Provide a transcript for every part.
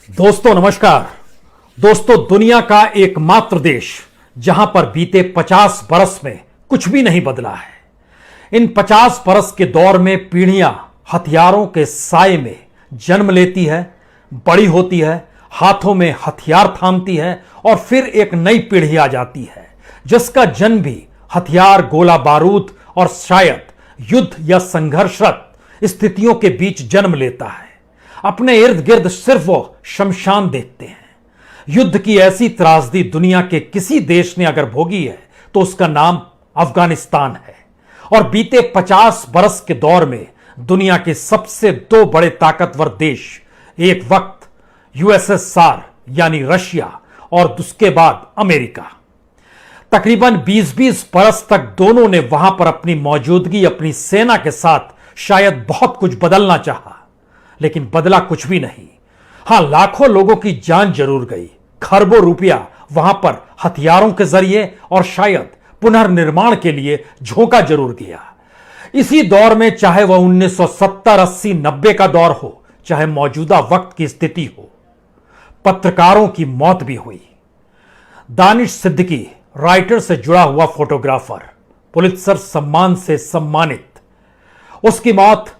दोस्तों नमस्कार। दोस्तों, दुनिया का एकमात्र देश जहां पर बीते 50 बरस में कुछ भी नहीं बदला है। इन 50 बरस के दौर में पीढ़ियां हथियारों के साए में जन्म लेती है, बड़ी होती है, हाथों में हथियार थामती है और फिर एक नई पीढ़ी आ जाती है जिसका जन्म भी हथियार, गोला बारूद और शायद युद्ध या संघर्षरत स्थितियों के बीच जन्म लेता है। अपने इर्द गिर्द सिर्फ वो शमशान देखते हैं। युद्ध की ऐसी त्रासदी दुनिया के किसी देश ने अगर भोगी है तो उसका नाम अफगानिस्तान है। और बीते 50 बरस के दौर में दुनिया के सबसे दो बड़े ताकतवर देश, एक वक्त यूएसएसआर यानी रशिया और उसके बाद अमेरिका, तकरीबन 20-20 बरस तक दोनों ने वहां पर अपनी मौजूदगी, अपनी सेना के साथ शायद बहुत कुछ बदलना चाहा, लेकिन बदला कुछ भी नहीं। हां, लाखों लोगों की जान जरूर गई, खरबों रुपया वहां पर हथियारों के जरिए और शायद पुनर्निर्माण के लिए झोंका जरूर गया। इसी दौर में, चाहे वह 1970, 80, 90 का दौर हो, चाहे मौजूदा वक्त की स्थिति हो, पत्रकारों की मौत भी हुई। दानिश सिद्दीकी, राइटर से जुड़ा हुआ फोटोग्राफर, पुलित्जर सम्मान से सम्मानित, उसकी मौत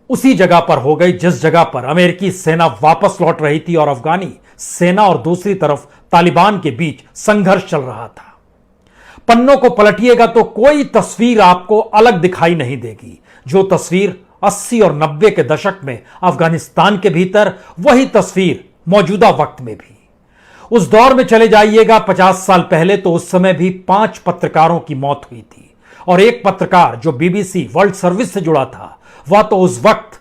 उसी जगह पर हो गई जिस जगह पर अमेरिकी सेना वापस लौट रही थी और अफगानी सेना और दूसरी तरफ तालिबान के बीच संघर्ष चल रहा था। पन्नों को पलटिएगा तो कोई तस्वीर आपको अलग दिखाई नहीं देगी। जो तस्वीर 80 और 90 के दशक में अफगानिस्तान के भीतर, वही तस्वीर मौजूदा वक्त में भी। उस दौर में चले जाइएगा 50 साल पहले, तो उस समय भी 5 पत्रकारों की मौत हुई थी और एक पत्रकार जो बीबीसी वर्ल्ड सर्विस से जुड़ा था, वह तो उस वक्त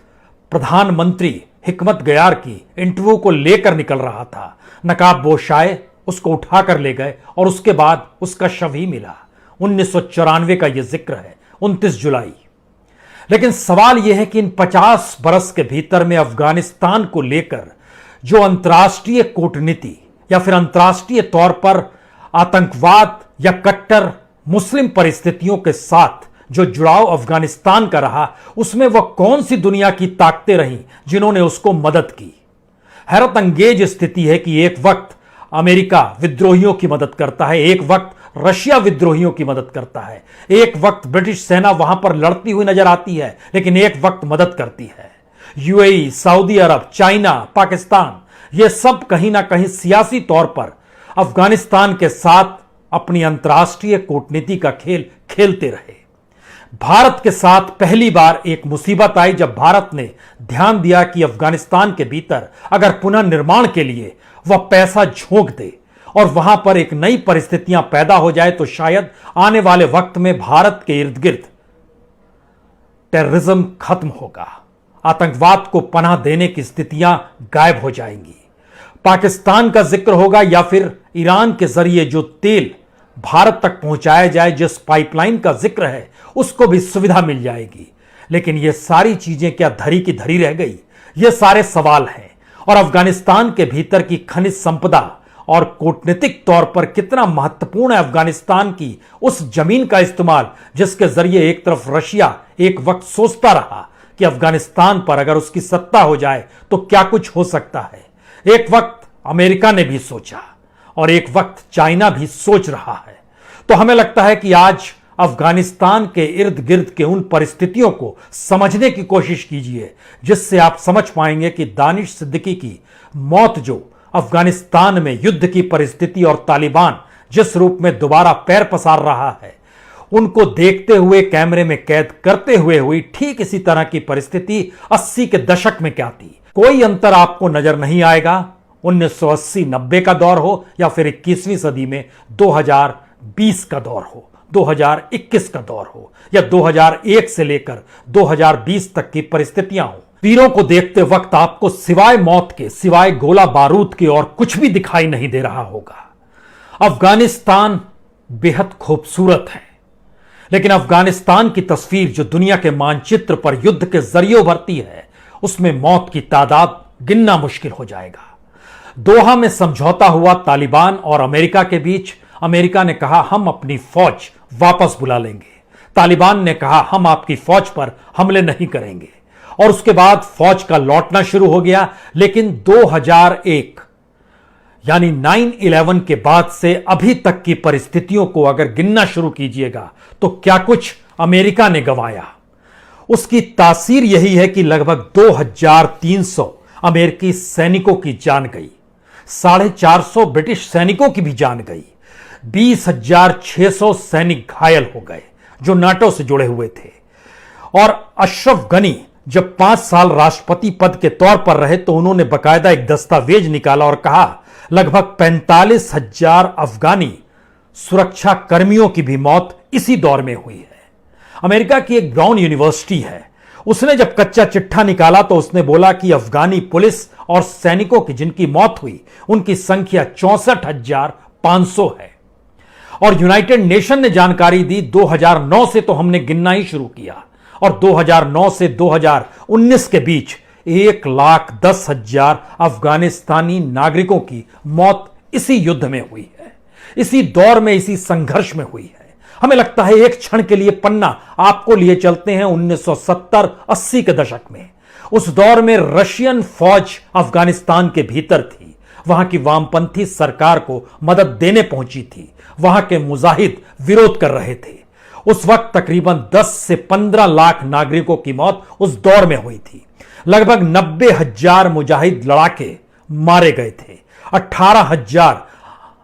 प्रधानमंत्री हिकमत गयार की इंटरव्यू को लेकर निकल रहा था। नकाबपोश आए, उसको उठाकर ले गए और उसके बाद उसका शव ही मिला। 1994 का यह जिक्र है, 29 जुलाई। लेकिन सवाल यह है कि इन 50 बरस के भीतर में अफगानिस्तान को लेकर जो अंतर्राष्ट्रीय कूटनीति या फिर अंतर्राष्ट्रीय तौर पर आतंकवाद या कट्टर मुस्लिम परिस्थितियों के साथ जो जुड़ाव अफगानिस्तान का रहा, उसमें वह कौन सी दुनिया की ताकतें रहीं जिन्होंने उसको मदद की। हैरत अंगेज स्थिति है कि एक वक्त अमेरिका विद्रोहियों की मदद करता है, एक वक्त रशिया विद्रोहियों की मदद करता है, एक वक्त ब्रिटिश सेना वहां पर लड़ती हुई नजर आती है, लेकिन एक वक्त मदद करती है यूएई, सऊदी अरब, चाइना, पाकिस्तान। ये सब कहीं ना कहीं सियासी तौर पर अफगानिस्तान के साथ अपनी अंतर्राष्ट्रीय कूटनीति का खेल खेलते रहे। भारत के साथ पहली बार एक मुसीबत आई जब भारत ने ध्यान दिया कि अफगानिस्तान के भीतर अगर पुनर्निर्माण के लिए वह पैसा झोंक दे और वहां पर एक नई परिस्थितियां पैदा हो जाए, तो शायद आने वाले वक्त में भारत के इर्द गिर्द टेररिज्म खत्म होगा, आतंकवाद को पनाह देने की स्थितियां गायब हो जाएंगी। पाकिस्तान का जिक्र होगा या फिर ईरान के जरिए जो तेल भारत तक पहुंचाया जाए, जिस पाइपलाइन का जिक्र है, उसको भी सुविधा मिल जाएगी। लेकिन ये सारी चीजें क्या धरी की धरी रह गई? ये सारे सवाल हैं। और अफगानिस्तान के भीतर की खनिज संपदा और कूटनीतिक तौर पर कितना महत्वपूर्ण है अफगानिस्तान की उस जमीन का इस्तेमाल, जिसके जरिए एक तरफ रशिया एक वक्त सोचता रहा कि अफगानिस्तान पर अगर उसकी सत्ता हो जाए तो क्या कुछ हो सकता है। एक वक्त अमेरिका ने भी सोचा और एक वक्त चाइना भी सोच रहा है। तो हमें लगता है कि आज अफगानिस्तान के इर्द गिर्द के उन परिस्थितियों को समझने की कोशिश कीजिए जिससे आप समझ पाएंगे कि दानिश सिद्दीकी की मौत, जो अफगानिस्तान में युद्ध की परिस्थिति और तालिबान जिस रूप में दोबारा पैर पसार रहा है, उनको देखते हुए, कैमरे में कैद करते हुए हुई, ठीक इसी तरह की परिस्थिति 80 के दशक में क्या थी। कोई अंतर आपको नजर नहीं आएगा। 1980-90 का दौर हो या फिर 21वीं सदी में 2020 का दौर हो, 2021 का दौर हो या 2001 से लेकर 2020 तक की परिस्थितियां हो, तीरों को देखते वक्त आपको सिवाय मौत के, सिवाय गोला बारूद के और कुछ भी दिखाई नहीं दे रहा होगा। अफगानिस्तान बेहद खूबसूरत है, लेकिन अफगानिस्तान की तस्वीर जो दुनिया के मानचित्र पर युद्ध के जरिए उभरती है, उसमें मौत की तादाद गिनना मुश्किल हो जाएगा। दोहा में समझौता हुआ तालिबान और अमेरिका के बीच। अमेरिका ने कहा हम अपनी फौज वापस बुला लेंगे, तालिबान ने कहा हम आपकी फौज पर हमले नहीं करेंगे। और उसके बाद फौज का लौटना शुरू हो गया। लेकिन 2001 यानी 9/11 के बाद से अभी तक की परिस्थितियों को अगर गिनना शुरू कीजिएगा तो क्या कुछ अमेरिका ने गंवाया। उसकी तासीर यही है कि लगभग 2300 अमेरिकी सैनिकों की जान गई, 450 ब्रिटिश सैनिकों की भी जान गई, 20,600 सैनिक घायल हो गए जो नाटो से जुड़े हुए थे। और अशरफ गनी जब 5 साल राष्ट्रपति पद के तौर पर रहे तो उन्होंने बकायदा एक दस्तावेज निकाला और कहा लगभग 45,000 अफगानी सुरक्षा कर्मियों की भी मौत इसी दौर में हुई है। अमेरिका की एक ब्राउन यूनिवर्सिटी है, उसने जब कच्चा चिट्ठा निकाला तो उसने बोला कि अफगानी पुलिस और सैनिकों की जिनकी मौत हुई उनकी संख्या 64,500 है। और यूनाइटेड नेशन ने जानकारी दी 2009 से तो हमने गिनना ही शुरू किया और 2009 से 2019 के बीच 1,10,000 अफगानिस्तानी नागरिकों की मौत इसी युद्ध में हुई है, इसी दौर में, इसी संघर्ष में हुई है। हमें लगता है एक क्षण के लिए पन्ना आपको लिए चलते हैं 1970-80 के दशक में। उस दौर में रशियन फौज अफगानिस्तान के भीतर थी, वहां की वामपंथी सरकार को मदद देने पहुंची थी, वहां के मुजाहिद विरोध कर रहे थे। उस वक्त तकरीबन 10 से 15 लाख नागरिकों की मौत उस दौर में हुई थी। लगभग 90,000 मुजाहिद लड़ाके मारे गए थे, 18,000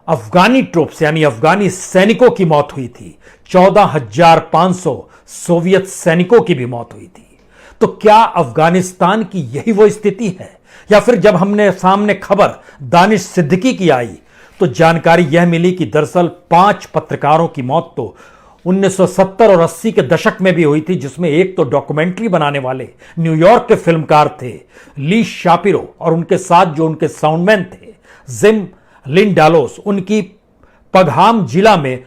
अफगानी ट्रूप्स यानी अफगानी सैनिकों की मौत हुई थी, 14,500 सोवियत सैनिकों की भी मौत हुई थी। तो क्या अफगानिस्तान की यही वो स्थिति है? या फिर जब हमने सामने खबर दानिश सिद्दीकी की आई तो जानकारी यह मिली कि दरअसल 5 पत्रकारों की मौत तो 1970 और 80 के दशक में भी हुई थी, जिसमें एक तो डॉक्यूमेंट्री बनाने वाले न्यूयॉर्क के फिल्मकार थे ली शापिरो और उनके साथ जो उनके साउंडमैन थे जिम लिंडालोस। उनकी पगहाम जिला में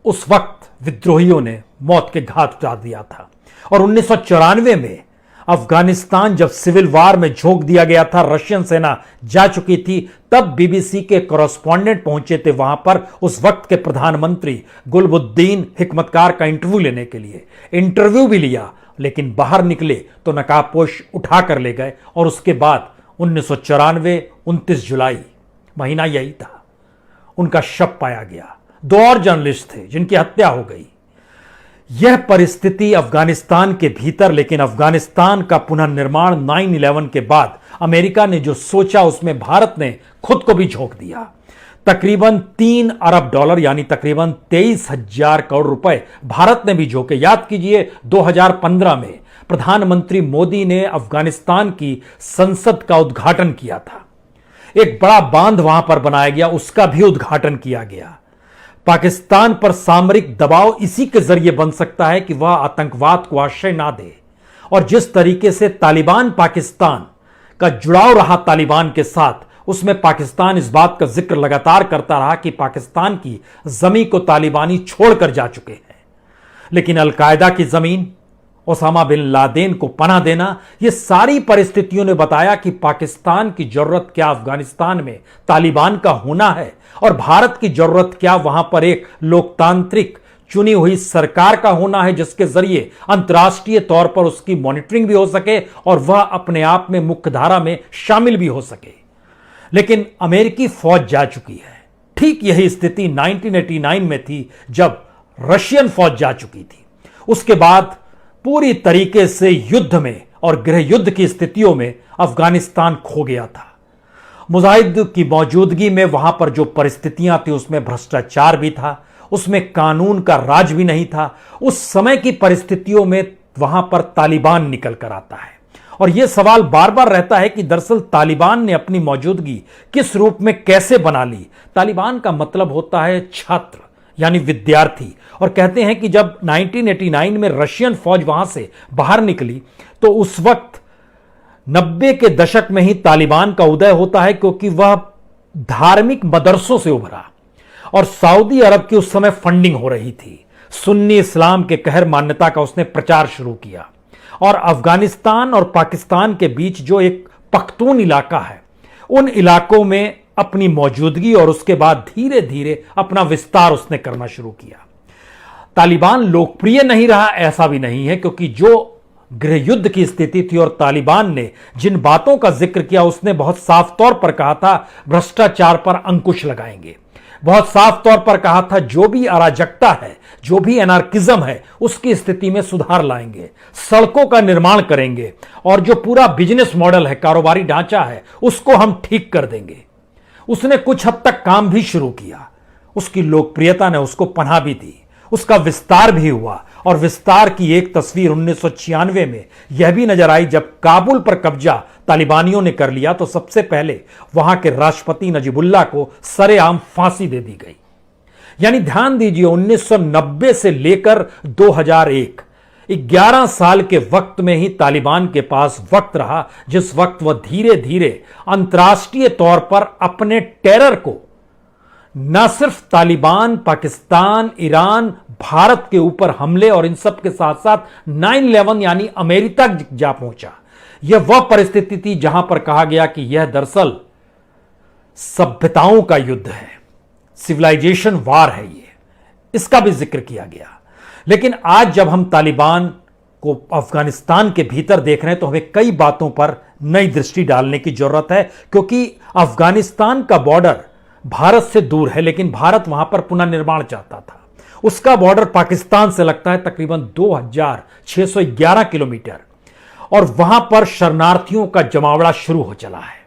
उस वक्त विद्रोहियों ने मौत के घाट उतार दिया था। और 1994 में अफगानिस्तान जब सिविल वार में झोंक दिया गया था, रशियन सेना जा चुकी थी, तब बीबीसी के कॉरेस्पॉन्डेंट पहुंचे थे वहां पर उस वक्त के प्रधानमंत्री गुलबुद्दीन हिकमतकार का इंटरव्यू लेने के लिए। इंटरव्यू भी लिया, लेकिन बाहर निकले तो नकाबपोश उठाकर ले गए। और उसके बाद 1994 29 जुलाई महीना यही था, उनका शव पाया गया। 2 और जर्नलिस्ट थे जिनकी हत्या हो गई। यह परिस्थिति अफगानिस्तान के भीतर, लेकिन अफगानिस्तान का पुनर्निर्माण 9/11 के बाद अमेरिका ने जो सोचा उसमें भारत ने खुद को भी झोंक दिया। तकरीबन $3 अरब यानी तकरीबन 23,000 करोड़ रुपए भारत ने भी झोंके। याद कीजिए 2015 में प्रधानमंत्री मोदी ने अफगानिस्तान की संसद का उद्घाटन किया था, एक बड़ा बांध वहां पर बनाया गया, उसका भी उद्घाटन किया गया। पाकिस्तान पर सामरिक दबाव इसी के जरिए बन सकता है कि वह आतंकवाद को आश्रय ना दे। और जिस तरीके से तालिबान पाकिस्तान का जुड़ाव रहा तालिबान के साथ, उसमें पाकिस्तान इस बात का जिक्र लगातार करता रहा कि पाकिस्तान की जमीन को तालिबानी छोड़कर जा चुके हैं। लेकिन अलकायदा की जमीन, ओसामा बिन लादेन को पनाह देना, ये सारी परिस्थितियों ने बताया कि पाकिस्तान की जरूरत क्या अफगानिस्तान में तालिबान का होना है और भारत की जरूरत क्या वहां पर एक लोकतांत्रिक चुनी हुई सरकार का होना है, जिसके जरिए अंतर्राष्ट्रीय तौर पर उसकी मॉनिटरिंग भी हो सके और वह अपने आप में मुख्यधारा में शामिल भी हो सके। लेकिन अमेरिकी फौज जा चुकी है। ठीक यही स्थिति 1989 में थी जब रशियन फौज जा चुकी थी। उसके बाद पूरी तरीके से युद्ध में और गृह युद्ध की स्थितियों में अफगानिस्तान खो गया था। मुजाहिद की मौजूदगी में वहां पर जो परिस्थितियां थी उसमें भ्रष्टाचार भी था, उसमें कानून का राज भी नहीं था। उस समय की परिस्थितियों में वहां पर तालिबान निकल कर आता है और यह सवाल बार बार रहता है कि दरअसल तालिबान ने अपनी मौजूदगी किस रूप में कैसे बना ली। तालिबान का मतलब होता है छात्र यानी विद्यार्थी। और कहते हैं कि जब 1989 में रशियन फौज वहां से बाहर निकली तो उस वक्त 90 के दशक में ही तालिबान का उदय होता है, क्योंकि वह धार्मिक मदरसों से उभरा और सऊदी अरब की उस समय फंडिंग हो रही थी। सुन्नी इस्लाम के कहर मान्यता का उसने प्रचार शुरू किया और अफगानिस्तान और पाकिस्तान के बीच जो एक पख्तून इलाका है, उन इलाकों में अपनी मौजूदगी और उसके बाद धीरे धीरे अपना विस्तार उसने करना शुरू किया। तालिबान लोकप्रिय नहीं रहा ऐसा भी नहीं है, क्योंकि जो गृह युद्ध की स्थिति थी और तालिबान ने जिन बातों का जिक्र किया उसने बहुत साफ तौर पर कहा था भ्रष्टाचार पर अंकुश लगाएंगे, बहुत साफ तौर पर कहा था जो भी अराजकता है, जो भी एनार्किज्म है, उसकी स्थिति में सुधार लाएंगे, सड़कों का निर्माण करेंगे और जो पूरा बिजनेस मॉडल है, कारोबारी ढांचा है, उसको हम ठीक कर देंगे। उसने कुछ हद तक काम भी शुरू किया, उसकी लोकप्रियता ने उसको पनाह भी दी, उसका विस्तार भी हुआ और विस्तार की एक तस्वीर 1996 में यह भी नजर आई जब काबुल पर कब्जा तालिबानियों ने कर लिया तो सबसे पहले वहां के राष्ट्रपति नजीबुल्लाह को सरेआम फांसी दे दी गई। यानी ध्यान दीजिए 1990 से लेकर 2001 11 साल के वक्त में ही तालिबान के पास वक्त रहा जिस वक्त वह धीरे धीरे अंतर्राष्ट्रीय तौर पर अपने टेरर को न सिर्फ तालिबान, पाकिस्तान, ईरान, भारत के ऊपर हमले और इन सब के साथ साथ 9/11 यानी अमेरिका तक जा पहुंचा। यह वह परिस्थिति थी जहां पर कहा गया कि यह दरअसल सभ्यताओं का युद्ध है, सिविलाइजेशन वार है, इसका भी जिक्र किया गया। लेकिन आज जब हम तालिबान को अफगानिस्तान के भीतर देख रहे हैं तो हमें कई बातों पर नई दृष्टि डालने की जरूरत है, क्योंकि अफगानिस्तान का बॉर्डर भारत से दूर है लेकिन भारत वहां पर पुनर्निर्माण चाहता था। उसका बॉर्डर पाकिस्तान से लगता है तकरीबन 2611 किलोमीटर और वहां पर शरणार्थियों का जमावड़ा शुरू हो चला है।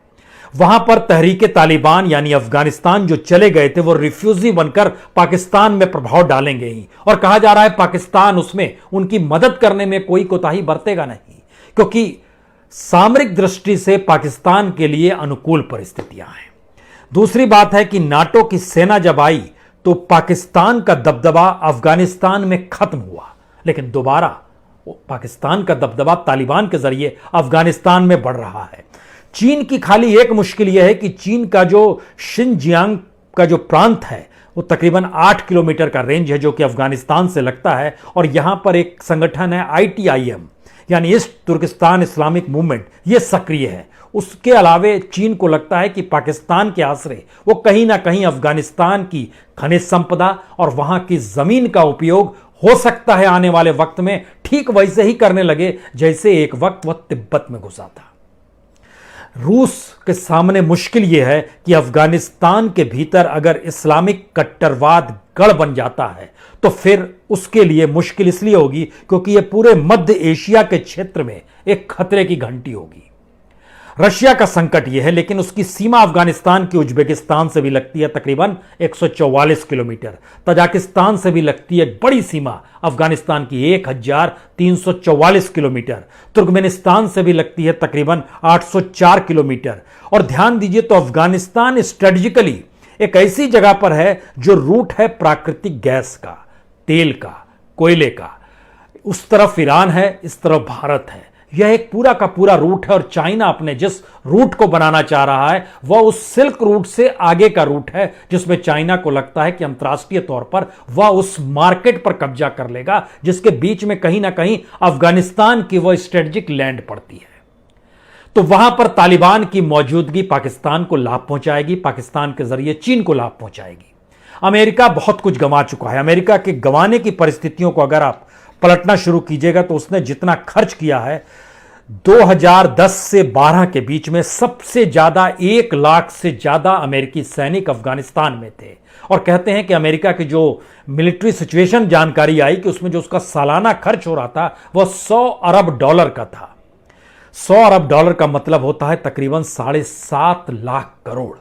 वहां पर तहरीके तालिबान यानी अफगानिस्तान जो चले गए थे वो रिफ्यूजी बनकर पाकिस्तान में प्रभाव डालेंगे ही और कहा जा रहा है पाकिस्तान उसमें उनकी मदद करने में कोई कोताही बरतेगा नहीं, क्योंकि सामरिक दृष्टि से पाकिस्तान के लिए अनुकूल परिस्थितियां हैं। दूसरी बात है कि नाटो की सेना जब आई तो पाकिस्तान का दबदबा अफगानिस्तान में खत्म हुआ, लेकिन दोबारा पाकिस्तान का दबदबा तालिबान के जरिए अफगानिस्तान में बढ़ रहा है। चीन की खाली एक मुश्किल यह है कि चीन का जो शिनजियांग का जो प्रांत है वो तकरीबन 8 किलोमीटर का रेंज है जो कि अफगानिस्तान से लगता है और यहां पर एक संगठन है ITIM यानी ईस्ट तुर्किस्तान इस्लामिक मूवमेंट, ये सक्रिय है। उसके अलावे चीन को लगता है कि पाकिस्तान के आसरे वो कहीं ना कहीं अफगानिस्तान की खनिज संपदा और वहां की जमीन का उपयोग हो सकता है आने वाले वक्त में ठीक वैसे ही करने लगे जैसे एक वक्त वह तिब्बत में घुसा था। रूस के सामने मुश्किल यह है कि अफगानिस्तान के भीतर अगर इस्लामिक कट्टरवाद गढ़ बन जाता है तो फिर उसके लिए मुश्किल इसलिए होगी क्योंकि यह पूरे मध्य एशिया के क्षेत्र में एक खतरे की घंटी होगी। रशिया का संकट यह है लेकिन उसकी सीमा अफगानिस्तान की उज्बेकिस्तान से भी लगती है तकरीबन 144 किलोमीटर, तजाकिस्तान से भी लगती है बड़ी सीमा अफगानिस्तान की 1344 किलोमीटर, तुर्कमेनिस्तान से भी लगती है तकरीबन 804 किलोमीटर। और ध्यान दीजिए तो अफगानिस्तान स्ट्रेटेजिकली एक ऐसी जगह पर है जो रूट है प्राकृतिक गैस का, तेल का, कोयले का। उस तरफ ईरान है, इस तरफ भारत है। यह एक पूरा का पूरा रूट है और चाइना अपने जिस रूट को बनाना चाह रहा है वह उस सिल्क रूट से आगे का रूट है जिसमें चाइना को लगता है कि अंतर्राष्ट्रीय तौर पर वह उस मार्केट पर कब्जा कर लेगा जिसके बीच में कहीं ना कहीं अफगानिस्तान की वह स्ट्रेटेजिक लैंड पड़ती है। तो वहां पर तालिबान की मौजूदगी पाकिस्तान को लाभ पहुंचाएगी, पाकिस्तान के जरिए चीन को लाभ पहुंचाएगी। अमेरिका बहुत कुछ गंवा चुका है। अमेरिका के गंवाने की परिस्थितियों को अगर आप पलटना शुरू कीजिएगा तो उसने जितना खर्च किया है 2010 से 12 के बीच में सबसे ज्यादा 1 लाख से ज्यादा अमेरिकी सैनिक अफगानिस्तान में थे। और कहते हैं कि अमेरिका की जो मिलिट्री सिचुएशन जानकारी आई कि उसमें जो उसका सालाना खर्च हो रहा था वह 100 अरब डॉलर का था। 100 अरब डॉलर का मतलब होता है तकरीबन 7.5 लाख करोड़।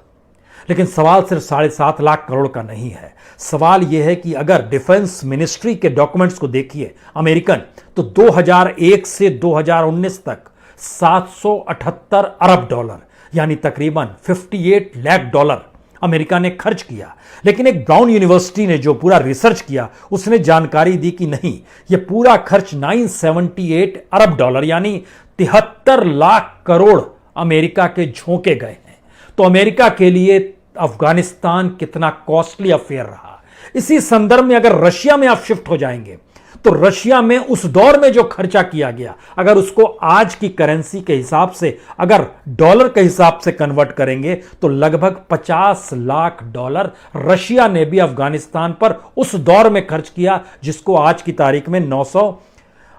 लेकिन सवाल सिर्फ 7.5 लाख करोड़ का नहीं है। सवाल यह है कि अगर डिफेंस मिनिस्ट्री के डॉक्यूमेंट्स को देखिए अमेरिकन, तो 2001 से 2019 तक 778 अरब डॉलर यानी तकरीबन 58 लाख डॉलर अमेरिका ने खर्च किया। लेकिन एक ब्राउन यूनिवर्सिटी ने जो पूरा रिसर्च किया उसने जानकारी दी कि नहीं, यह पूरा खर्च 978 अरब डॉलर यानी 73 लाख करोड़ अमेरिका के झोंके गए हैं। तो अमेरिका के लिए अफगानिस्तान कितना कॉस्टली अफेयर रहा। इसी संदर्भ में अगर रशिया में आप शिफ्ट हो जाएंगे तो रशिया में उस दौर में जो खर्चा किया गया अगर उसको आज की करेंसी के हिसाब से अगर डॉलर के हिसाब से कन्वर्ट करेंगे तो लगभग 50 लाख डॉलर रशिया ने भी अफगानिस्तान पर उस दौर में खर्च किया जिसको आज की तारीख में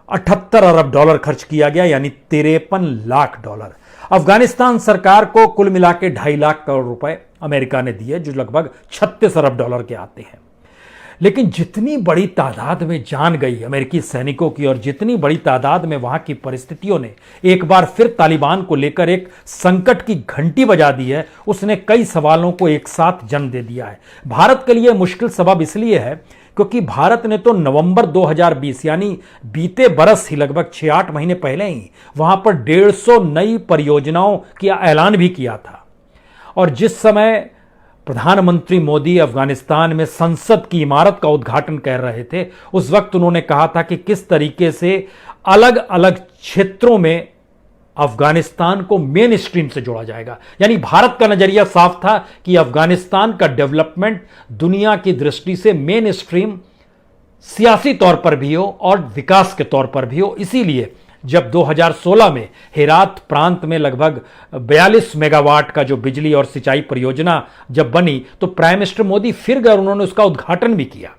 $78 अरब खर्च किया गया, यानी $53 लाख। अफगानिस्तान सरकार को कुल मिला के 2.5 लाख करोड़ रुपए अमेरिका ने दिए, जो लगभग $36 अरब के आते हैं। लेकिन जितनी बड़ी तादाद में जान गई अमेरिकी सैनिकों की और जितनी बड़ी तादाद में वहां की परिस्थितियों ने एक बार फिर तालिबान को लेकर एक संकट की घंटी बजा दी है, उसने कई सवालों को एक साथ जन्म दे दिया है। भारत के लिए मुश्किल सबब इसलिए है क्योंकि भारत ने तो नवंबर 2020 यानी बीते बरस ही लगभग 6-8 महीने पहले ही वहां पर 150 नई परियोजनाओं का ऐलान भी किया था। और जिस समय प्रधानमंत्री मोदी अफगानिस्तान में संसद की इमारत का उद्घाटन कर रहे थे, उस वक्त उन्होंने कहा था कि किस तरीके से अलग अलग क्षेत्रों में अफगानिस्तान को मेन स्ट्रीम से जोड़ा जाएगा। यानी भारत का नजरिया साफ था कि अफगानिस्तान का डेवलपमेंट दुनिया की दृष्टि से मेन स्ट्रीम सियासी तौर पर भी हो और विकास के तौर पर भी हो। इसीलिए जब 2016 में हेरात प्रांत में लगभग 42 मेगावाट का जो बिजली और सिंचाई परियोजना जब बनी, तो प्राइम मिनिस्टर मोदी फिर गए, उन्होंने उसका उद्घाटन भी किया।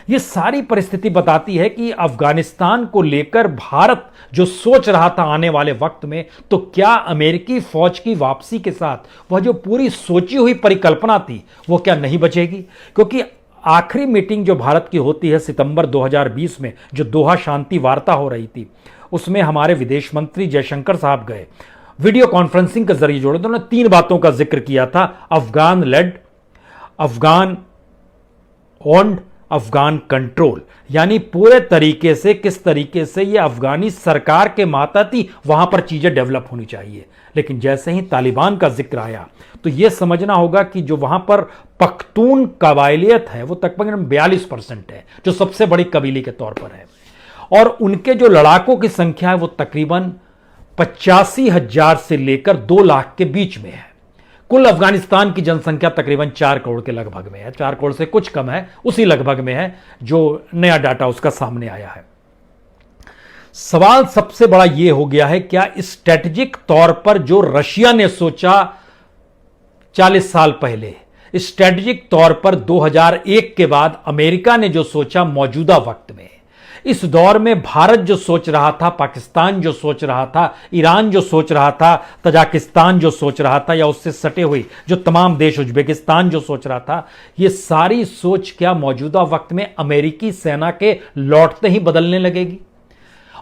ये सारी परिस्थिति बताती है कि अफगानिस्तान को लेकर भारत जो सोच रहा था आने वाले वक्त में, तो क्या अमेरिकी फौज की वापसी के साथ वह जो पूरी सोची हुई परिकल्पना थी वो क्या नहीं बचेगी? क्योंकि आखिरी मीटिंग जो भारत की होती है सितंबर 2020 में, जो दोहा शांति वार्ता हो रही थी, उसमें हमारे विदेश मंत्री जयशंकर साहब गए, वीडियो कॉन्फ्रेंसिंग के जरिए जोड़े, तो उन्होंने 3 बातों का जिक्र किया था: Afghan led, Afghan owned, Afghan control. यानी पूरे तरीके से किस तरीके से ये अफगानी सरकार के मातहत ही वहां पर चीजें डेवलप होनी चाहिए। लेकिन जैसे ही तालिबान का जिक्र आया तो यह समझना होगा कि जो वहां पर पख्तून कबायलियत है वो तकरीबन 42% है, जो सबसे बड़ी कबीले के तौर पर है, और उनके जो लड़ाकों की संख्या है वो तकरीबन 85,000 से लेकर 2 लाख के बीच में है। कुल अफगानिस्तान की जनसंख्या तकरीबन 4 करोड़ के लगभग में है, 4 करोड़ से कुछ कम है, उसी लगभग में है जो नया डाटा उसका सामने आया है। सवाल सबसे बड़ा यह हो गया है, क्या स्ट्रेटेजिक तौर पर जो रशिया ने सोचा 40 साल पहले, स्ट्रेटेजिक तौर पर 2001 के बाद अमेरिका ने जो सोचा मौजूदा वक्त में, इस दौर में भारत जो सोच रहा था, पाकिस्तान जो सोच रहा था, ईरान जो सोच रहा था, तजाकिस्तान जो सोच रहा था, या उससे सटे हुए जो तमाम देश, उज्बेकिस्तान जो सोच रहा था, ये सारी सोच क्या मौजूदा वक्त में अमेरिकी सेना के लौटते ही बदलने लगेगी?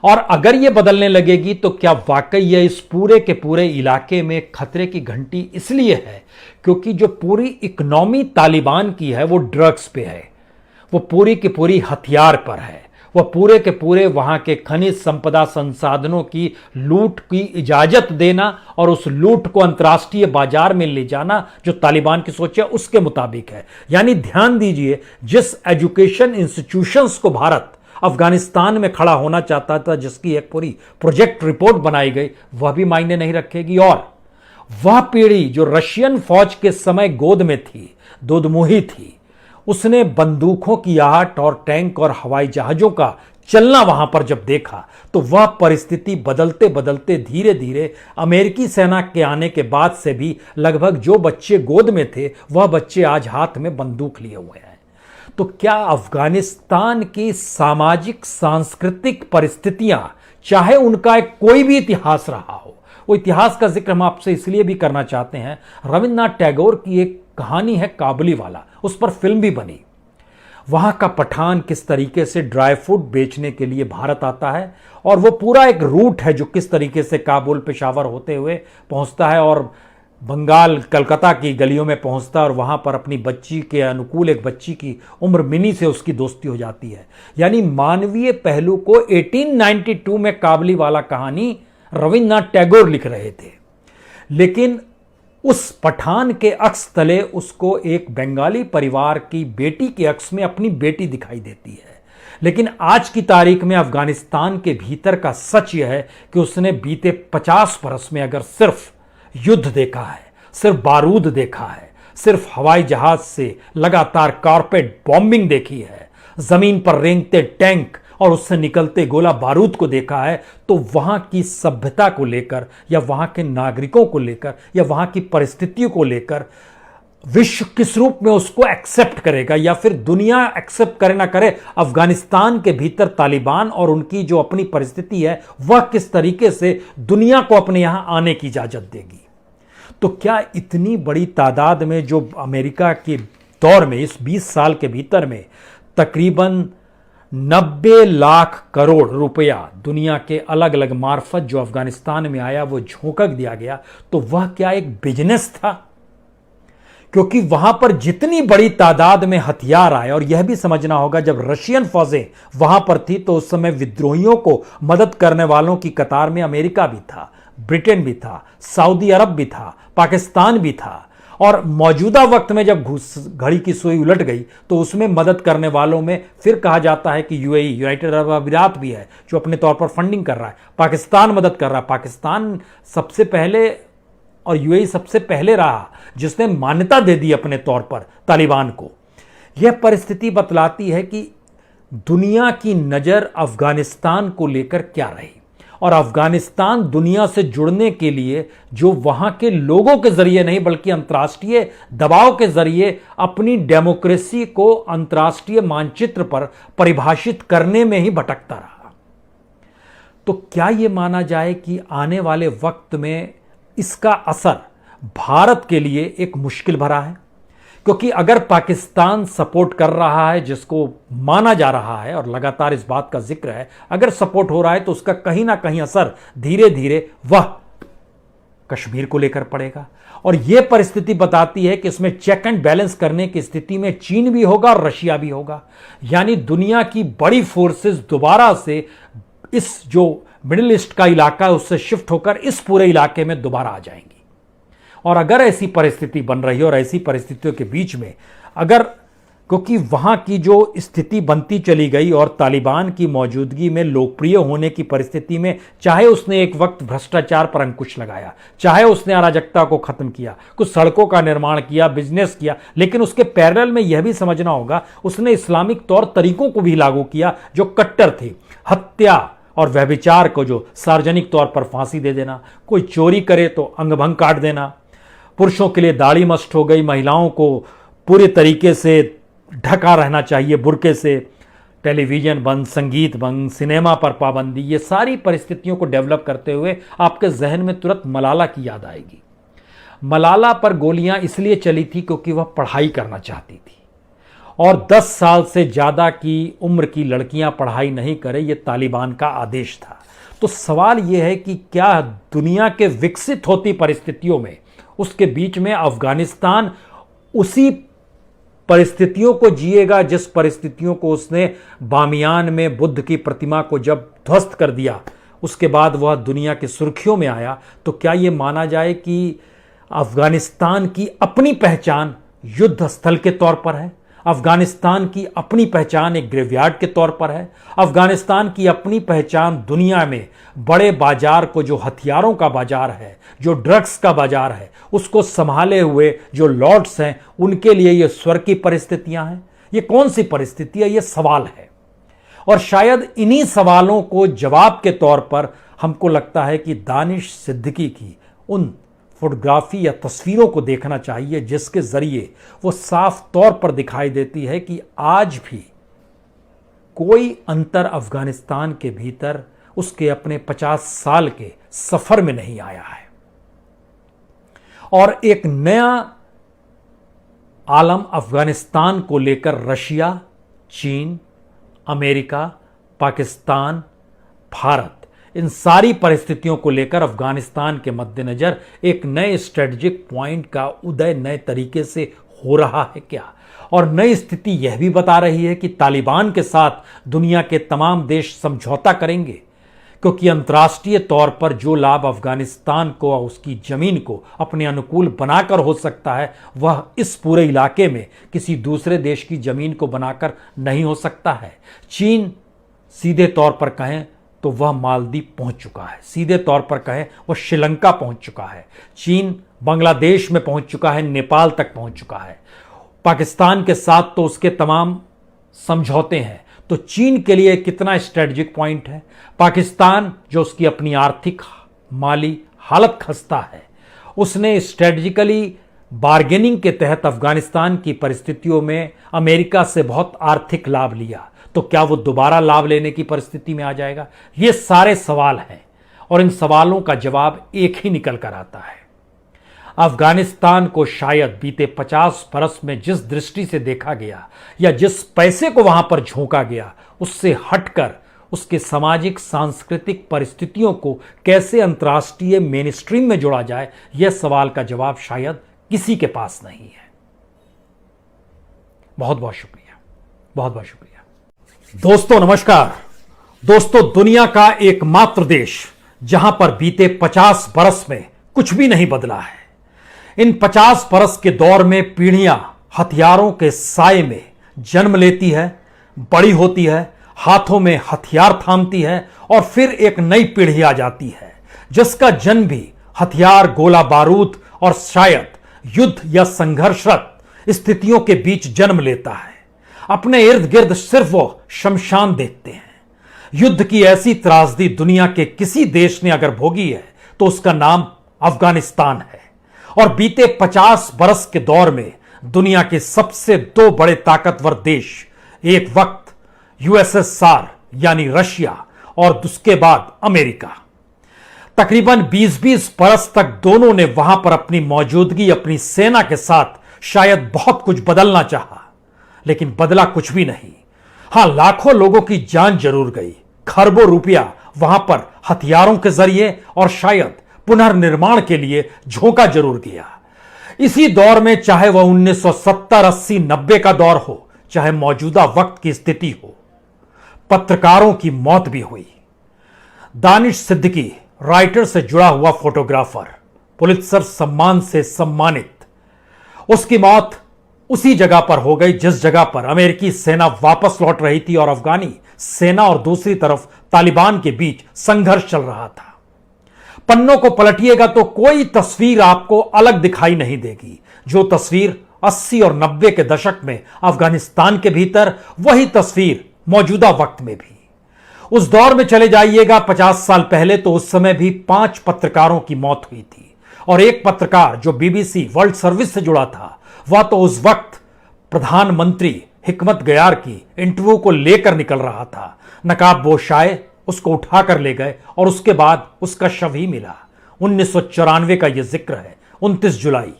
और अगर ये बदलने लगेगी तो क्या वाकई ये इस पूरे के पूरे इलाके में खतरे की घंटी इसलिए है क्योंकि जो पूरी इकोनॉमी तालिबान की है वो ड्रग्स पे है, वो पूरी की पूरी हथियार पर है, वह पूरे के पूरे वहां के खनिज संपदा संसाधनों की लूट की इजाजत देना और उस लूट को अंतर्राष्ट्रीय बाजार में ले जाना जो तालिबान की सोच है उसके मुताबिक है। यानी ध्यान दीजिए, जिस एजुकेशन इंस्टीट्यूशंस को भारत अफगानिस्तान में खड़ा होना चाहता था, जिसकी एक पूरी प्रोजेक्ट रिपोर्ट बनाई गई, वह भी मायने नहीं रखेगी। और वह पीढ़ी जो रशियन फौज के समय गोद में थी, दूधमुही थी, उसने बंदूकों की आहट और टैंक और हवाई जहाजों का चलना वहां पर जब देखा तो वह परिस्थिति बदलते बदलते धीरे धीरे अमेरिकी सेना के आने के बाद से भी लगभग जो बच्चे गोद में थे वह बच्चे आज हाथ में बंदूक लिए हुए हैं। तो क्या अफगानिस्तान की सामाजिक सांस्कृतिक परिस्थितियां, चाहे उनका एक कोई भी इतिहास रहा हो, वो इतिहास का जिक्र हम आपसे इसलिए भी करना चाहते हैं, रविन्द्रनाथ टैगोर की एक कहानी है काबुली वाला, उस पर फिल्म भी बनी। वहां का पठान किस तरीके से ड्राई फ्रूट बेचने के लिए भारत आता है और वो पूरा एक रूट है जो किस तरीके से काबुल, पेशावर होते हुए पहुंचता है और बंगाल, कलकत्ता की गलियों में पहुंचता है और वहां पर अपनी बच्ची के अनुकूल एक बच्ची की उम्र मिनी से उसकी दोस्ती हो जाती है। यानी मानवीय पहलू को 1892 में काबुली वाला कहानी रविन्द्रनाथ टैगोर लिख रहे थे, लेकिन उस पठान के अक्स तले उसको एक बंगाली परिवार की बेटी के अक्स में अपनी बेटी दिखाई देती है। लेकिन आज की तारीख में अफगानिस्तान के भीतर का सच यह है कि उसने बीते 50 बरस में अगर सिर्फ युद्ध देखा है, सिर्फ बारूद देखा है, सिर्फ हवाई जहाज से लगातार कारपेट बॉम्बिंग देखी है, जमीन पर रेंगते टैंक और उससे निकलते गोला बारूद को देखा है, तो वहां की सभ्यता को लेकर या वहां के नागरिकों को लेकर या वहां की परिस्थितियों को लेकर विश्व किस रूप में उसको एक्सेप्ट करेगा, या फिर दुनिया एक्सेप्ट करे ना करे, अफगानिस्तान के भीतर तालिबान और उनकी जो अपनी परिस्थिति है वह किस तरीके से दुनिया को अपने यहां आने की इजाजत देगी। तो क्या इतनी बड़ी तादाद में जो अमेरिका के दौर में इस 20 साल के भीतर में तकरीबन 90 लाख करोड़ रुपया दुनिया के अलग अलग मार्फत जो अफगानिस्तान में आया वो झोंक दिया गया, तो वह क्या एक बिजनेस था? क्योंकि वहां पर जितनी बड़ी तादाद में हथियार आए, और यह भी समझना होगा जब रशियन फौजें वहां पर थी तो उस समय विद्रोहियों को मदद करने वालों की कतार में अमेरिका भी था, ब्रिटेन भी था, सऊदी अरब भी था, पाकिस्तान भी था, और मौजूदा वक्त में जब घड़ी की सुई उलट गई तो उसमें मदद करने वालों में फिर कहा जाता है कि यूएई, यूनाइटेड अरब अमीरात भी है जो अपने तौर पर फंडिंग कर रहा है, पाकिस्तान मदद कर रहा है। पाकिस्तान सबसे पहले और यूएई सबसे पहले रहा जिसने मान्यता दे दी अपने तौर पर तालिबान को। यह परिस्थिति बतलाती है कि दुनिया की नजर अफगानिस्तान को लेकर क्या रही, और अफगानिस्तान दुनिया से जुड़ने के लिए जो वहां के लोगों के जरिए नहीं बल्कि अंतर्राष्ट्रीय दबाव के जरिए अपनी डेमोक्रेसी को अंतर्राष्ट्रीय मानचित्र पर परिभाषित करने में ही भटकता रहा। तो क्या यह माना जाए कि आने वाले वक्त में इसका असर भारत के लिए एक मुश्किल भरा है? क्योंकि अगर पाकिस्तान सपोर्ट कर रहा है, जिसको माना जा रहा है और लगातार इस बात का जिक्र है, अगर सपोर्ट हो रहा है तो उसका कहीं ना कहीं असर धीरे धीरे वह कश्मीर को लेकर पड़ेगा। और यह परिस्थिति बताती है कि इसमें चेक एंड बैलेंस करने की स्थिति में चीन भी होगा और रशिया भी होगा, यानी दुनिया की बड़ी फोर्सेस दोबारा से इस जो मिडिल ईस्ट का इलाका है उससे शिफ्ट होकर इस पूरे इलाके में दोबारा आ जाएंगी। और अगर ऐसी परिस्थिति बन रही है, और ऐसी परिस्थितियों के बीच में अगर, क्योंकि वहां की जो स्थिति बनती चली गई और तालिबान की मौजूदगी में लोकप्रिय होने की परिस्थिति में, चाहे उसने एक वक्त भ्रष्टाचार पर अंकुश लगाया, चाहे उसने अराजकता को खत्म किया, कुछ सड़कों का निर्माण किया, बिजनेस किया, लेकिन उसके पैरेलल में यह भी समझना होगा उसने इस्लामिक तौर तरीकों को भी लागू किया जो कट्टर थे। हत्या और व्यभिचार को जो सार्वजनिक तौर पर फांसी दे देना, कोई चोरी करे तो अंगभंग काट देना, पुरुषों के लिए दाढ़ी मस्ट हो गई, महिलाओं को पूरे तरीके से ढका रहना चाहिए बुर्के से, टेलीविजन बंद, संगीत बंद, सिनेमा पर पाबंदी, ये सारी परिस्थितियों को डेवलप करते हुए आपके जहन में तुरंत मलाला की याद आएगी। मलाला पर गोलियां इसलिए चली थी क्योंकि वह पढ़ाई करना चाहती थी, और 10 साल से ज़्यादा की उम्र की लड़कियां पढ़ाई नहीं करें, यह तालिबान का आदेश था। तो सवाल यह है कि क्या दुनिया के विकसित होती परिस्थितियों में, उसके बीच में अफगानिस्तान उसी परिस्थितियों को जिएगा जिस परिस्थितियों को उसने बामियान में बुद्ध की प्रतिमा को जब ध्वस्त कर दिया, उसके बाद वह दुनिया की सुर्खियों में आया। तो क्या यह माना जाए कि अफगानिस्तान की अपनी पहचान युद्ध स्थल के तौर पर है, अफगानिस्तान की अपनी पहचान एक ग्रेवयार्ड के तौर पर है, अफगानिस्तान की अपनी पहचान दुनिया में बड़े बाजार को, जो हथियारों का बाजार है, जो ड्रग्स का बाजार है, उसको संभाले हुए जो लॉर्ड्स हैं उनके लिए ये स्वर्ग की परिस्थितियां हैं? ये कौन सी परिस्थिति है? ये सवाल है। और शायद इन्हीं सवालों को जवाब के तौर पर हमको लगता है कि दानिश सिद्दीकी की उन फोटोग्राफी या तस्वीरों को देखना चाहिए जिसके जरिए वो साफ तौर पर दिखाई देती है कि आज भी कोई अंतर अफगानिस्तान के भीतर उसके अपने 50 साल के सफर में नहीं आया है, और एक नया आलम अफगानिस्तान को लेकर रशिया, चीन, अमेरिका, पाकिस्तान, भारत, इन सारी परिस्थितियों को लेकर अफगानिस्तान के मद्देनजर एक नए स्ट्रेटेजिक पॉइंट का उदय नए तरीके से हो रहा है क्या? और नई स्थिति यह भी बता रही है कि तालिबान के साथ दुनिया के तमाम देश समझौता करेंगे, क्योंकि अंतर्राष्ट्रीय तौर पर जो लाभ अफगानिस्तान को और उसकी जमीन को अपने अनुकूल बनाकर हो सकता है, वह इस पूरे इलाके में किसी दूसरे देश की जमीन को बनाकर नहीं हो सकता है। चीन सीधे तौर पर कहें तो वह मालदीव पहुंच चुका है, सीधे तौर पर कहें वह श्रीलंका पहुंच चुका है, चीन बांग्लादेश में पहुंच चुका है, नेपाल तक पहुंच चुका है, पाकिस्तान के साथ तो उसके तमाम समझौते हैं। तो चीन के लिए कितना स्ट्रेटेजिक पॉइंट है? पाकिस्तान जो उसकी अपनी आर्थिक माली हालत खस्ता है, उसने स्ट्रेटेजिकली बार्गेनिंग के तहत अफगानिस्तान की परिस्थितियों में अमेरिका से बहुत आर्थिक लाभ लिया, तो क्या वो दोबारा लाभ लेने की परिस्थिति में आ जाएगा? ये सारे सवाल हैं और इन सवालों का जवाब एक ही निकल कर आता है। अफगानिस्तान को शायद बीते 50 बरस में जिस दृष्टि से देखा गया या जिस पैसे को वहां पर झोंका गया, उससे हटकर उसके सामाजिक सांस्कृतिक परिस्थितियों को कैसे अंतर्राष्ट्रीय मेनस्ट्रीम में जोड़ा जाए, यह सवाल का जवाब शायद किसी के पास नहीं है। बहुत बहुत शुक्रिया, बहुत बहुत शुक्रिया। दोस्तों नमस्कार। दोस्तों, दुनिया का एकमात्र देश जहां पर बीते 50 बरस में कुछ भी नहीं बदला है। इन 50 बरस के दौर में पीढ़ियां हथियारों के साए में जन्म लेती है, बड़ी होती है, हाथों में हथियार थामती है और फिर एक नई पीढ़ी आ जाती है जिसका जन्म भी हथियार, गोला बारूद और शायद युद्ध या संघर्षरत स्थितियों के बीच जन्म लेता है। अपने इर्द गिर्द सिर्फ वो शमशान देखते हैं। युद्ध की ऐसी त्रासदी दुनिया के किसी देश ने अगर भोगी है तो उसका नाम अफगानिस्तान है। और बीते 50 बरस के दौर में दुनिया के सबसे 2 बड़े ताकतवर देश, एक वक्त यूएसएसआर यानी रशिया और उसके बाद अमेरिका, तकरीबन 20-20 बरस तक दोनों ने वहां पर अपनी मौजूदगी, अपनी सेना के साथ शायद बहुत कुछ बदलना चाहा, लेकिन बदला कुछ भी नहीं। हां, लाखों लोगों की जान जरूर गई, खरबों रुपया वहां पर हथियारों के जरिए और शायद पुनर्निर्माण के लिए झोंका जरूर गया। इसी दौर में चाहे वह 1970, 80, 90 का दौर हो, चाहे मौजूदा वक्त की स्थिति हो, पत्रकारों की मौत भी हुई। दानिश सिद्दीकी, राइटर से जुड़ा हुआ फोटोग्राफर, पुलित्जर सम्मान से सम्मानित, उसकी मौत उसी जगह पर हो गई जिस जगह पर अमेरिकी सेना वापस लौट रही थी और अफगानी सेना और दूसरी तरफ तालिबान के बीच संघर्ष चल रहा था। पन्नों को पलटिएगा तो कोई तस्वीर आपको अलग दिखाई नहीं देगी। जो तस्वीर 80 और 90 के दशक में अफगानिस्तान के भीतर, वही तस्वीर मौजूदा वक्त में भी। उस दौर में चले जाइएगा 50 साल पहले, तो उस समय भी 5 पत्रकारों की मौत हुई थी और एक पत्रकार जो बीबीसी वर्ल्ड सर्विस से जुड़ा था, वह तो उस वक्त प्रधानमंत्री हिकमत गयार की इंटरव्यू को लेकर निकल रहा था। नकाबपोशाए उसको उठाकर ले गए और उसके बाद उसका शव ही मिला। 1994 का यह जिक्र है, 29 जुलाई।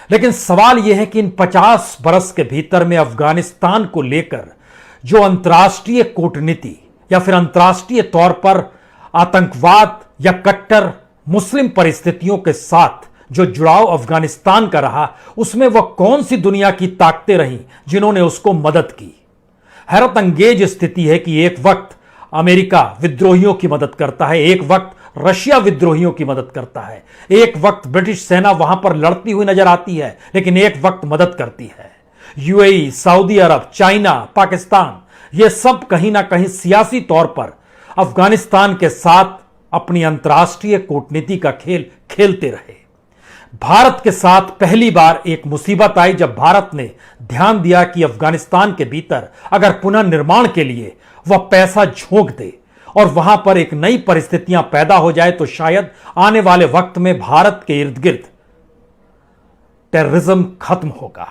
लेकिन सवाल यह है कि इन 50 बरस के भीतर में अफगानिस्तान को लेकर जो अंतर्राष्ट्रीय कूटनीति या फिर अंतर्राष्ट्रीय तौर पर आतंकवाद या कट्टर मुस्लिम परिस्थितियों के साथ जो जुड़ाव अफगानिस्तान का रहा, उसमें वह कौन सी दुनिया की ताकतें रहीं जिन्होंने उसको मदद की। हैरत अंगेज स्थिति है कि एक वक्त अमेरिका विद्रोहियों की मदद करता है, एक वक्त रशिया विद्रोहियों की मदद करता है, एक वक्त ब्रिटिश सेना वहां पर लड़ती हुई नजर आती है, लेकिन एक वक्त मदद करती है यूएई, सऊदी अरब, चाइना, पाकिस्तान। ये सब कहीं ना कहीं सियासी तौर पर अफगानिस्तान के साथ अपनी अंतर्राष्ट्रीय कूटनीति का खेल खेलते रहे। भारत के साथ पहली बार एक मुसीबत आई जब भारत ने ध्यान दिया कि अफगानिस्तान के भीतर अगर पुनर्निर्माण के लिए वह पैसा झोंक दे और वहां पर एक नई परिस्थितियां पैदा हो जाए, तो शायद आने वाले वक्त में भारत के इर्द गिर्द टेररिज्म खत्म होगा,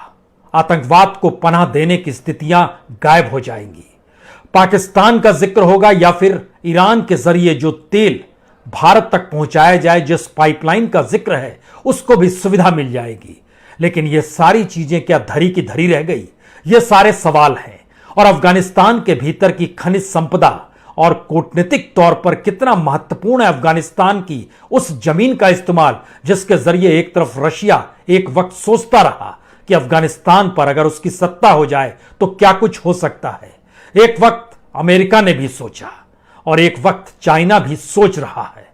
आतंकवाद को पनाह देने की स्थितियां गायब हो जाएंगी। पाकिस्तान का जिक्र होगा या फिर ईरान के जरिए जो तेल भारत तक पहुंचाया जाए, जिस पाइपलाइन का जिक्र है, उसको भी सुविधा मिल जाएगी। लेकिन ये सारी चीजें क्या धरी की धरी रह गई? ये सारे सवाल हैं। और अफगानिस्तान के भीतर की खनिज संपदा और कूटनीतिक तौर पर कितना महत्वपूर्ण है अफगानिस्तान की उस जमीन का इस्तेमाल, जिसके जरिए एक तरफ रशिया एक वक्त सोचता रहा कि अफगानिस्तान पर अगर उसकी सत्ता हो जाए तो क्या कुछ हो सकता है। एक वक्त अमेरिका ने भी सोचा और एक वक्त चाइना भी सोच रहा है।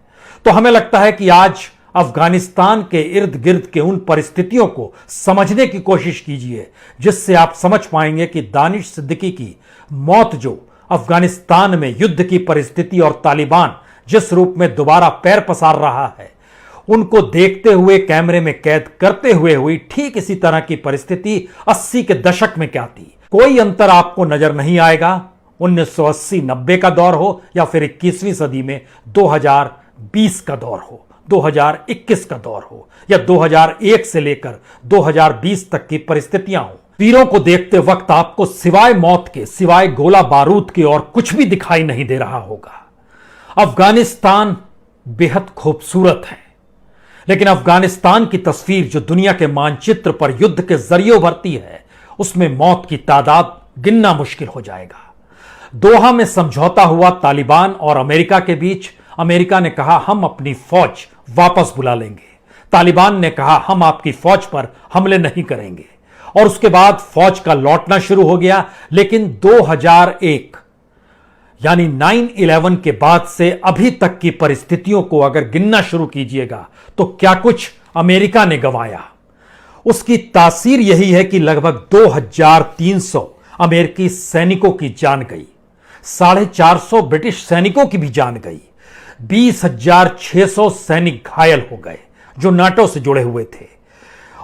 तो हमें लगता है कि आज अफगानिस्तान के इर्द गिर्द के उन परिस्थितियों को समझने की कोशिश कीजिए जिससे आप समझ पाएंगे कि दानिश सिद्दीकी की मौत, जो अफगानिस्तान में युद्ध की परिस्थिति और तालिबान जिस रूप में दोबारा पैर पसार रहा है, उनको देखते हुए, कैमरे में कैद करते हुए हुई, ठीक इसी तरह की परिस्थिति 80 के दशक में क्या थी। कोई अंतर आपको नजर नहीं आएगा, 1980-90 का दौर हो या फिर 21वीं सदी में 2020 का दौर हो। 2021 का दौर हो या 2001 से लेकर 2020 तक की परिस्थितियां हो, तीरों को देखते वक्त आपको सिवाय मौत के, सिवाय गोला बारूद के और कुछ भी दिखाई नहीं दे रहा होगा। अफगानिस्तान बेहद खूबसूरत है, लेकिन अफगानिस्तान की तस्वीर जो दुनिया के मानचित्र पर युद्ध के जरिए उभरती है, उसमें मौत की तादाद गिनना मुश्किल हो जाएगा। दोहा में समझौता हुआ तालिबान और अमेरिका के बीच। अमेरिका ने कहा हम अपनी फौज वापस बुला लेंगे, तालिबान ने कहा हम आपकी फौज पर हमले नहीं करेंगे, और उसके बाद फौज का लौटना शुरू हो गया। लेकिन 2001 यानी 9/11 के बाद से अभी तक की परिस्थितियों को अगर गिनना शुरू कीजिएगा तो क्या कुछ अमेरिका ने गंवाया। उसकी तासीर यही है कि लगभग 2300 अमेरिकी सैनिकों की जान गई, 450 ब्रिटिश सैनिकों की भी जान गई, 20,600 सैनिक घायल हो गए जो नाटो से जुड़े हुए थे।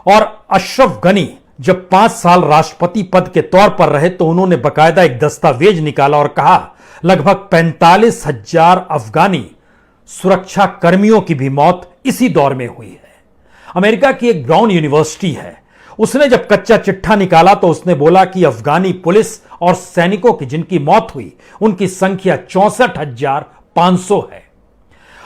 और अशरफ गनी जब 5 साल राष्ट्रपति पद के तौर पर रहे तो उन्होंने बकायदा एक दस्तावेज निकाला और कहा लगभग 45,000 अफगानी सुरक्षा कर्मियों की भी मौत इसी दौर में हुई है। अमेरिका की एक ब्राउन यूनिवर्सिटी है, उसने जब कच्चा चिट्ठा निकाला तो उसने बोला कि अफगानी पुलिस और सैनिकों की जिनकी मौत हुई उनकी संख्या 64,500 है।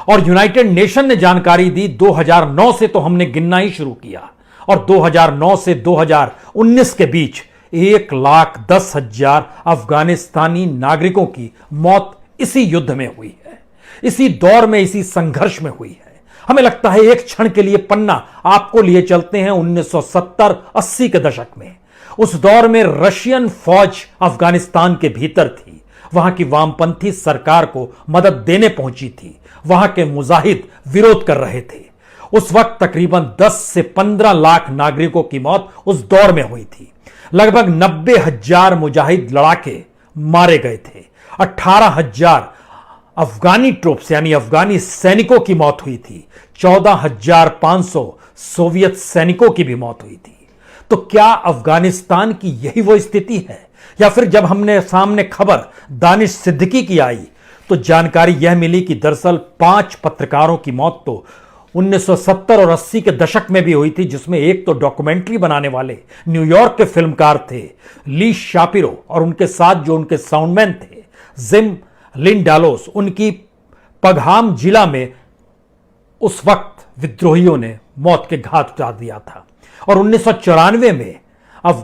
और यूनाइटेड नेशन ने जानकारी दी 2009 से तो हमने गिनना ही शुरू किया, और 2009 से 2019 के बीच 1,10,000 अफगानिस्तानी नागरिकों की मौत इसी युद्ध में हुई है, इसी दौर में, इसी संघर्ष में हुई है। हमें लगता है एक क्षण के लिए पन्ना आपको लिए चलते हैं 1970-80 के दशक में। उस दौर में रशियन फौज अफगानिस्तान के भीतर थी, वहां की वामपंथी सरकार को मदद देने पहुंची थी, वहां के मुजाहिद विरोध कर रहे थे। उस वक्त तकरीबन 10 से 15 लाख नागरिकों की मौत उस दौर में हुई थी। लगभग 90,000 मुजाहिद लड़ाके मारे गए थे, 18,000 अफगानी ट्रूप्स यानी अफगानी सैनिकों की मौत हुई थी, 14,500 सोवियत सैनिकों की भी मौत हुई थी। तो क्या अफगानिस्तान की यही वो स्थिति है? या फिर जब हमने सामने खबर दानिश सिद्दीकी की आई तो जानकारी यह मिली कि दरअसल 5 पत्रकारों की मौत तो 1970 और 80 के दशक में भी हुई थी, जिसमें एक तो डॉक्यूमेंट्री बनाने वाले न्यूयॉर्क के फिल्मकार थे ली शापिरो, और उनके साथ जो उनके साउंडमैन थे जिम लिंडालोस। उनकी पघाम जिला में उस वक्त विद्रोहियों ने मौत के घाट उतार दिया था। और 1994 में अब